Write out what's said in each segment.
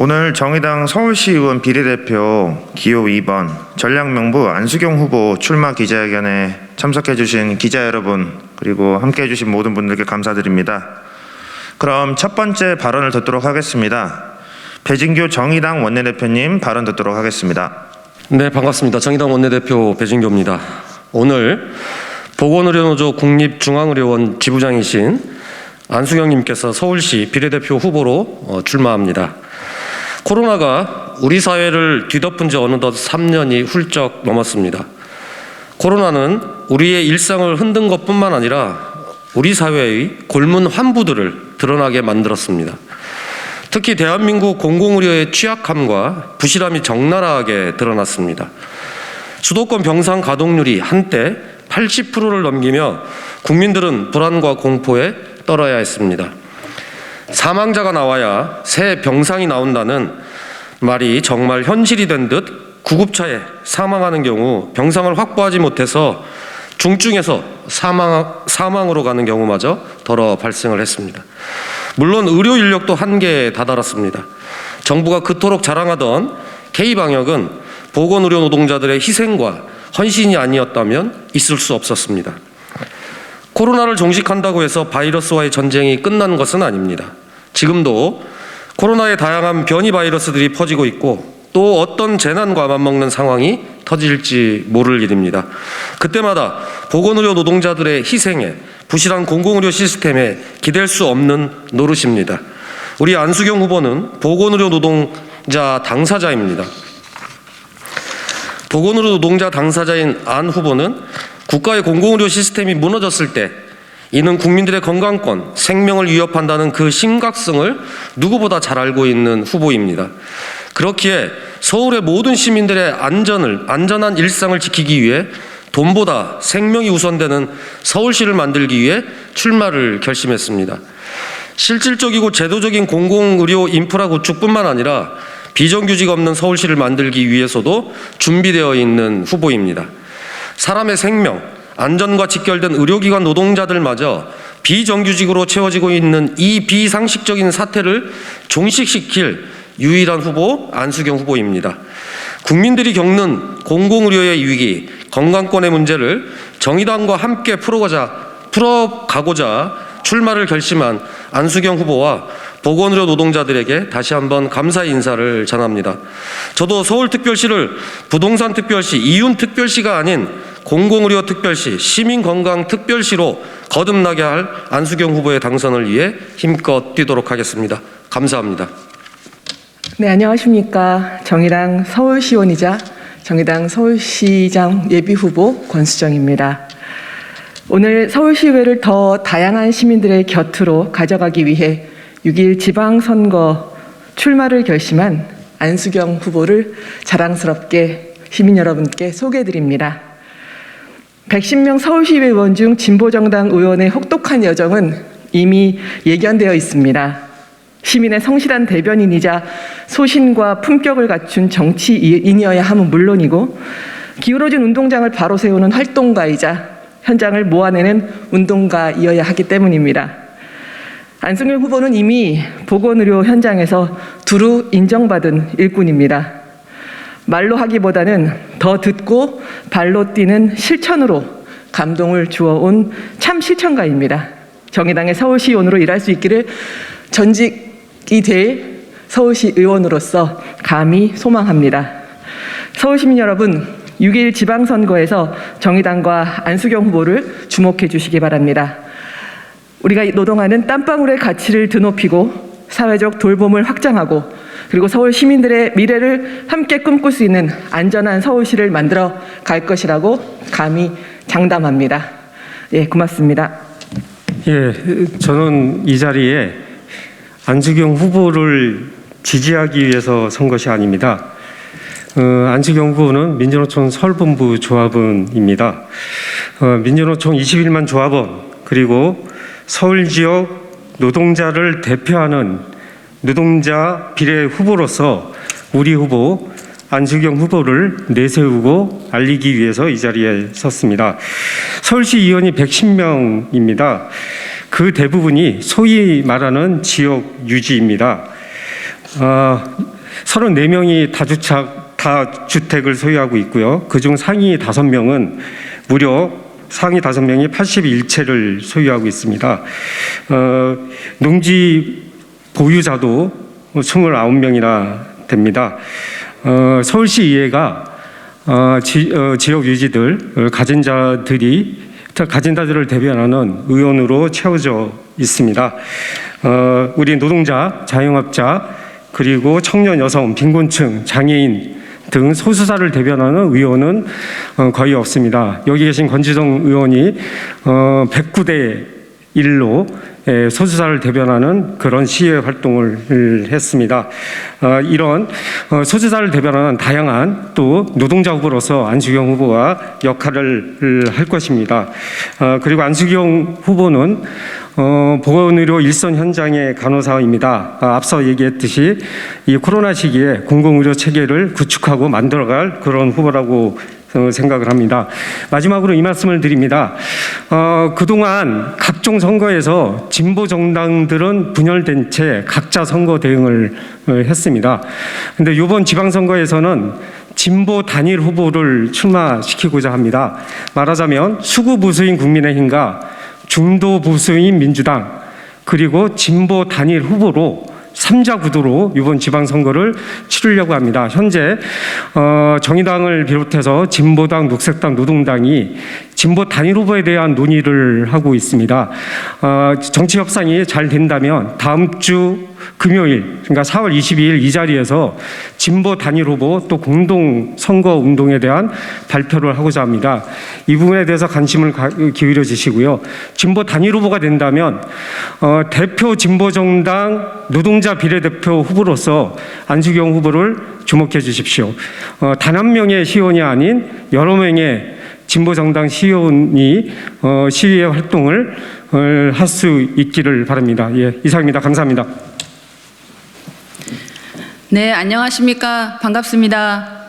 오늘 정의당 서울시 의원 비례대표 기호 2번 전략명부 안수경 후보 출마 기자회견에 참석해 주신 기자 여러분, 그리고 함께 해주신 모든 분들께 감사드립니다. 그럼 첫 번째 발언을 듣도록 하겠습니다. 배진교 정의당 원내대표님 발언 듣도록 하겠습니다. 네, 반갑습니다. 정의당 원내대표 배진교입니다. 오늘 보건의료노조 국립중앙의료원 지부장이신 안수경님께서 서울시 비례대표 후보로 출마합니다. 코로나가 우리 사회를 뒤덮은 지 어느덧 3년이 훌쩍 넘었습니다. 코로나는 우리의 일상을 흔든 것뿐만 아니라 우리 사회의 골문 환부들을 드러나게 만들었습니다. 특히 대한민국 공공의료의 취약함과 부실함이 적나라하게 드러났습니다. 수도권 병상 가동률이 한때 80%를 넘기며 국민들은 불안과 공포에 떨어야 했습니다. 사망자가 나와야 새 병상이 나온다는 말이 정말 현실이 된 듯 구급차에 사망하는 경우 병상을 확보하지 못해서 중증에서 사망으로 가는 경우마저 덜어 발생을 했습니다. 물론 의료 인력도 한계에 다다랐습니다. 정부가 그토록 자랑하던 K방역은 보건의료 노동자들의 희생과 헌신이 아니었다면 있을 수 없었습니다. 코로나를 종식한다고 해서 바이러스와의 전쟁이 끝난 것은 아닙니다. 지금도 코로나의 다양한 변이 바이러스들이 퍼지고 있고 또 어떤 재난과 맞먹는 상황이 터질지 모를 일입니다. 그때마다 보건의료 노동자들의 희생에 부실한 공공의료 시스템에 기댈 수 없는 노릇입니다. 우리 안수경 후보는 보건의료 노동자 당사자입니다. 보건의료 노동자 당사자인 안 후보는 국가의 공공의료 시스템이 무너졌을 때 이는 국민들의 건강권, 생명을 위협한다는 그 심각성을 누구보다 잘 알고 있는 후보입니다. 그렇기에 서울의 모든 시민들의 안전한 일상을 지키기 위해 돈보다 생명이 우선되는 서울시를 만들기 위해 출마를 결심했습니다. 실질적이고 제도적인 공공의료 인프라 구축뿐만 아니라 비정규직 없는 서울시를 만들기 위해서도 준비되어 있는 후보입니다. 사람의 생명, 안전과 직결된 의료기관 노동자들마저 비정규직으로 채워지고 있는 이 비상식적인 사태를 종식시킬 유일한 후보 안수경 후보입니다. 국민들이 겪는 공공의료의 위기, 건강권의 문제를 정의당과 함께 풀어가고자 출마를 결심한 안수경 후보와 보건의료 노동자들에게 다시 한번 감사의 인사를 전합니다. 저도 서울특별시를 부동산특별시, 이윤특별시가 아닌 공공의료특별시, 시민건강특별시로 거듭나게 할 안수경 후보의 당선을 위해 힘껏 뛰도록 하겠습니다. 감사합니다. 네, 안녕하십니까. 정의당 서울시의원이자 정의당 서울시장 예비후보 권수정입니다. 오늘 서울시의회를 더 다양한 시민들의 곁으로 가져가기 위해 6일 지방선거 출마를 결심한 안수경 후보를 자랑스럽게 시민 여러분께 소개해드립니다. 110명 서울시의회 의원 중 진보정당 의원의 혹독한 여정은 이미 예견되어 있습니다. 시민의 성실한 대변인이자 소신과 품격을 갖춘 정치인이어야 함은 물론이고 기울어진 운동장을 바로 세우는 활동가이자 현장을 모아내는 운동가이어야 하기 때문입니다. 안수경 후보는 이미 보건의료 현장에서 두루 인정받은 일꾼입니다. 말로 하기보다는 더 듣고 발로 뛰는 실천으로 감동을 주어온 참 실천가입니다. 정의당의 서울시의원으로 일할 수 있기를 전직이 될 서울시 의원으로서 감히 소망합니다. 서울시민 여러분, 6일 지방선거에서 정의당과 안수경 후보를 주목해 주시기 바랍니다. 우리가 노동하는 땀방울의 가치를 드높이고 사회적 돌봄을 확장하고 그리고 서울 시민들의 미래를 함께 꿈꿀 수 있는 안전한 서울시를 만들어 갈 것이라고 감히 장담합니다. 예, 고맙습니다. 예, 저는 이 자리에 안수경 후보를 지지하기 위해서 선 것이 아닙니다. 안수경 후보는 민주노총 서울본부 조합원입니다. 민주노총 21만 조합원 그리고 서울 지역 노동자를 대표하는 노동자 비례 후보로서 우리 후보 안수경 후보를 내세우고 알리기 위해서 이 자리에 섰습니다. 서울시 의원이 110명입니다. 그 대부분이 소위 말하는 지역 유지입니다. 34명이 다주택을 소유하고 있고요. 그중 상위 5명은 무려 상위 5명이 81채를 소유하고 있습니다. 농지 보유자도 29명이나 됩니다. 서울시의회가 지역 유지들, 가진자들을 대변하는 의원으로 채워져 있습니다. 우리 노동자, 자영업자, 그리고 청년, 여성, 빈곤층, 장애인 등 소수자를 대변하는 의원은 거의 없습니다. 여기 계신 권지성 의원이 109대 1로 소수자를 대변하는 그런 시위회 활동을 했습니다. 이런 소수자를 대변하는 다양한 또 노동자 후보로서 안수경 후보가 역할을 할 것입니다. 그리고 안수경 후보는 보건의료 일선 현장의 간호사입니다. 앞서 얘기했듯이 이 코로나 시기에 공공의료 체계를 구축하고 만들어갈 그런 후보라고 생각을 합니다. 마지막으로 이 말씀을 드립니다. 그동안 각종 선거에서 진보 정당들은 분열된 채 각자 선거 대응을 했습니다. 근데 이번 지방선거에서는 진보 단일 후보를 출마시키고자 합니다. 말하자면 수구 보수인 국민의힘과 중도 보수인 민주당, 그리고 진보 단일 후보로 3자 구도로 이번 지방선거를 치르려고 합니다. 현재 정의당을 비롯해서 진보당, 녹색당, 노동당이 진보 단일 후보에 대한 논의를 하고 있습니다. 정치 협상이 잘 된다면 다음 주 금요일, 그러니까 4월 22일 이 자리에서 진보 단일 후보 또 공동 선거 운동에 대한 발표를 하고자 합니다. 이 부분에 대해서 관심을 기울여 주시고요. 진보 단일 후보가 된다면 대표 진보정당 노동자 비례대표 후보로서 안수경 후보를 주목해 주십시오. 단 한 명의 시의원이 아닌 여러 명의 진보정당 시의원이 시위의 활동을 할 수 있기를 바랍니다. 예, 이상입니다. 감사합니다. 네, 안녕하십니까. 반갑습니다.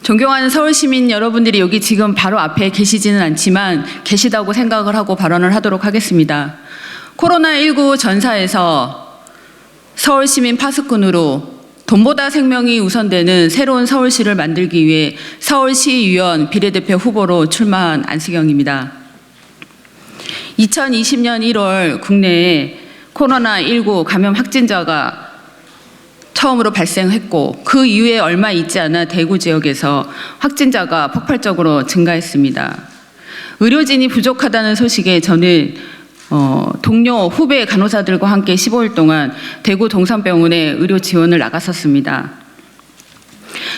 존경하는 서울시민 여러분들이 여기 지금 바로 앞에 계시지는 않지만 계시다고 생각을 하고 발언을 하도록 하겠습니다. 코로나19 전사에서 서울시민 파수꾼으로 돈보다 생명이 우선되는 새로운 서울시를 만들기 위해 서울시의원 비례대표 후보로 출마한 안수경입니다. 2020년 1월 국내에 코로나19 감염 확진자가 처음으로 발생했고 그 이후에 얼마 있지 않아 대구 지역에서 확진자가 폭발적으로 증가했습니다. 의료진이 부족하다는 소식에 저는 동료 후배 간호사들과 함께 15일 동안 대구 동산병원에 의료 지원을 나갔었습니다.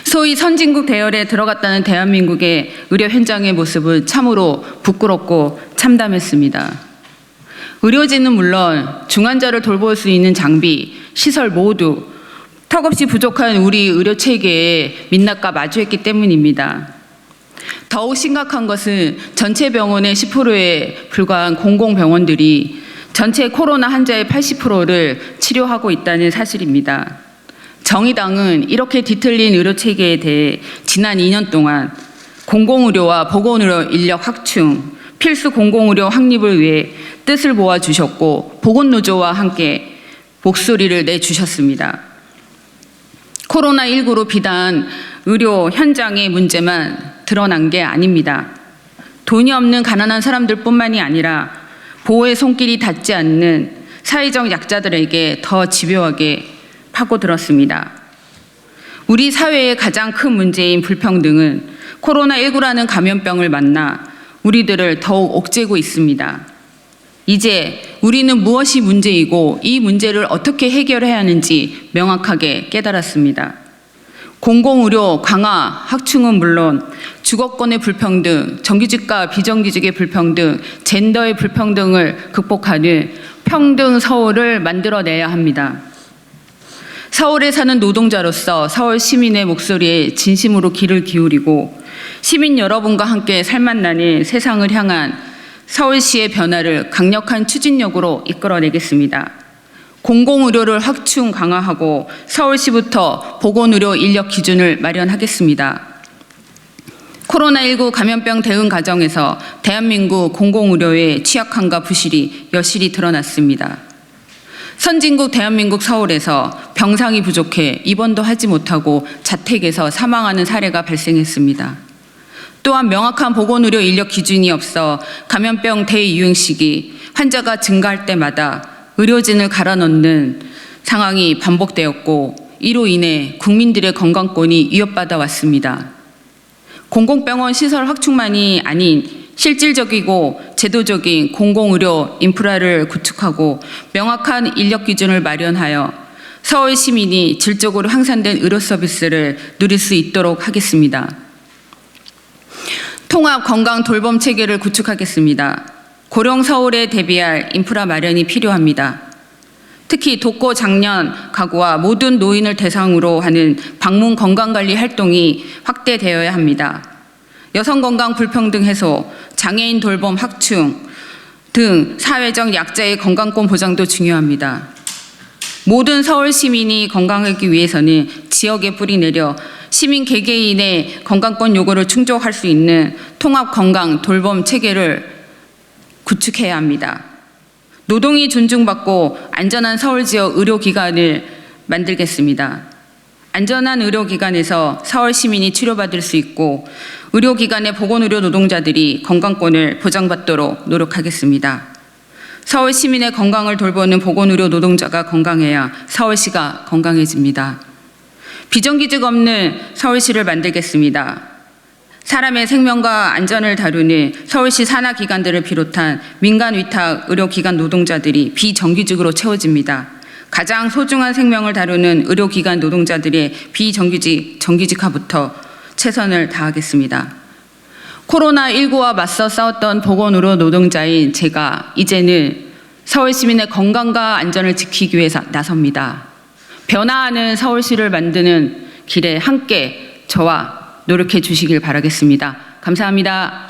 소위 선진국 대열에 들어갔다는 대한민국의 의료 현장의 모습은 참으로 부끄럽고 참담했습니다. 의료진은 물론 중환자를 돌볼 수 있는 장비, 시설 모두 턱없이 부족한 우리 의료 체계의 민낯과 마주했기 때문입니다. 더욱 심각한 것은 전체 병원의 10%에 불과한 공공병원들이 전체 코로나 환자의 80%를 치료하고 있다는 사실입니다. 정의당은 이렇게 뒤틀린 의료 체계에 대해 지난 2년 동안 공공의료와 보건의료 인력 확충, 필수 공공의료 확립을 위해 뜻을 모아주셨고 보건노조와 함께 목소리를 내주셨습니다. 코로나19로 비단 의료 현장의 문제만 드러난 게 아닙니다. 돈이 없는 가난한 사람들뿐만이 아니라 보호의 손길이 닿지 않는 사회적 약자들에게 더 집요하게 파고들었습니다. 우리 사회의 가장 큰 문제인 불평등은 코로나19라는 감염병을 만나 우리들을 더욱 옥죄고 있습니다. 이제 우리는 무엇이 문제이고 이 문제를 어떻게 해결해야 하는지 명확하게 깨달았습니다. 공공의료 강화, 확충은 물론 주거권의 불평등, 정규직과 비정규직의 불평등, 젠더의 불평등을 극복하는 평등 서울을 만들어내야 합니다. 서울에 사는 노동자로서 서울 시민의 목소리에 진심으로 귀를 기울이고 시민 여러분과 함께 살맛나는 세상을 향한 서울시의 변화를 강력한 추진력으로 이끌어내겠습니다. 공공의료를 확충 강화하고 서울시부터 보건의료 인력 기준을 마련하겠습니다. 코로나19 감염병 대응 과정에서 대한민국 공공의료의 취약함과 부실이 여실히 드러났습니다. 선진국 대한민국 서울에서 병상이 부족해 입원도 하지 못하고 자택에서 사망하는 사례가 발생했습니다. 또한 명확한 보건의료 인력 기준이 없어 감염병 대유행 시기 환자가 증가할 때마다 의료진을 갈아 넣는 상황이 반복되었고 이로 인해 국민들의 건강권이 위협받아 왔습니다. 공공병원 시설 확충만이 아닌 실질적이고 제도적인 공공의료 인프라를 구축하고 명확한 인력 기준을 마련하여 서울 시민이 질적으로 향상된 의료 서비스를 누릴 수 있도록 하겠습니다. 통합 건강 돌봄 체계를 구축하겠습니다. 고령 서울에 대비할 인프라 마련이 필요합니다. 특히 독거 장년 가구와 모든 노인을 대상으로 하는 방문 건강관리 활동이 확대되어야 합니다. 여성 건강 불평등 해소, 장애인 돌봄 확충 등 사회적 약자의 건강권 보장도 중요합니다. 모든 서울 시민이 건강하기 위해서는 지역에 뿌리 내려 시민 개개인의 건강권 요구를 충족할 수 있는 통합 건강 돌봄 체계를 구축해야 합니다. 노동이 존중받고 안전한 서울 지역 의료기관을 만들겠습니다. 안전한 의료기관에서 서울 시민이 치료받을 수 있고 의료기관의 보건의료 노동자들이 건강권을 보장받도록 노력하겠습니다. 서울 시민의 건강을 돌보는 보건의료 노동자가 건강해야 서울시가 건강해집니다. 비정규직 없는 서울시를 만들겠습니다. 사람의 생명과 안전을 다루는 서울시 산하기관들을 비롯한 민간 위탁 의료기관 노동자들이 비정규직으로 채워집니다. 가장 소중한 생명을 다루는 의료기관 노동자들의 비정규직, 정규직화부터 최선을 다하겠습니다. 코로나19와 맞서 싸웠던 보건의료 노동자인 제가 이제는 서울 시민의 건강과 안전을 지키기 위해서 나섭니다. 변화하는 서울시를 만드는 길에 함께 저와 노력해 주시길 바라겠습니다. 감사합니다.